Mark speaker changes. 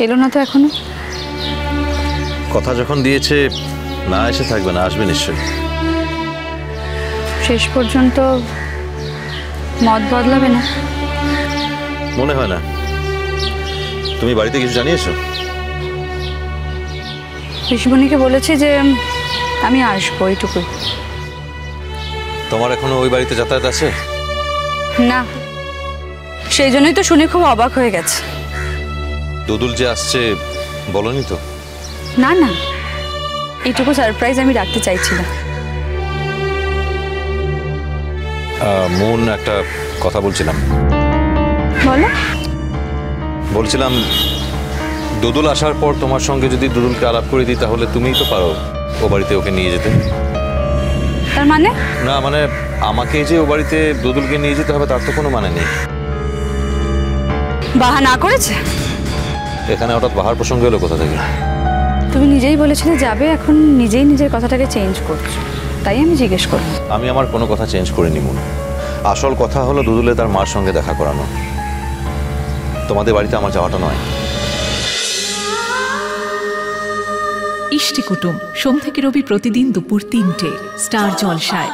Speaker 1: এলো না তো এখনো।
Speaker 2: কথা যখন দিয়েছে না এসে থাকবে না, আসবে নিশ্চয়ই।
Speaker 1: শেষ পর্যন্ত মত বদলাবে না?
Speaker 2: মনে হয় না। তুমি বাড়িতে কিছু জানিয়েছো?
Speaker 1: ঋষিমণিকে বলেছি যে আমি আসবো, এইটুকুই।
Speaker 2: তোমার এখনো ওই বাড়িতে যাতায়াত আছে?
Speaker 1: না, সেই জন্যই তো শুনে খুব অবাক হয়ে গেছে।
Speaker 2: দুদুল যে আসছে বলনি তো?
Speaker 1: না না, এইটুকু সারপ্রাইজ আমি রাখতে চাইছিলাম।
Speaker 2: মন, একটা কথা বলছিলাম।
Speaker 1: বলো।
Speaker 2: বলছিলাম দুদুল আসার পর তোমার সঙ্গে যদি দুদুলকে আলাপ করে দিই তাহলে তুমিই তো পারো ও বাড়িতে ওকে নিয়ে যেতে।
Speaker 1: তার মানে? না
Speaker 2: মানে আমাকে যে ও বাড়িতে দুদুলকে নিয়ে যেতে হবে তার তো কোনো মানে নেই।
Speaker 1: বাহানা করেছে?
Speaker 2: এখানে হঠাৎ বাহার প্রসঙ্গ এলো কোথা থেকে?
Speaker 1: তুমি নিজেই বলেছিলে যাবে, এখন নিজেই নিজের কথাটাকে চেঞ্জ করছো, তাই আমি জিজ্ঞেস করলাম।
Speaker 2: আমি আমার কোনো কথা চেঞ্জ করিনি মন। আসল কথা হলো দুদুলে তার মার সঙ্গে দেখা করানো। তোমাদের বাড়িতে আমার যাওয়াটা নয়।
Speaker 3: ইষ্টি কুটুম সোম থেকে রবি প্রতিদিন দুপুর ৩টে স্টার জলসায়।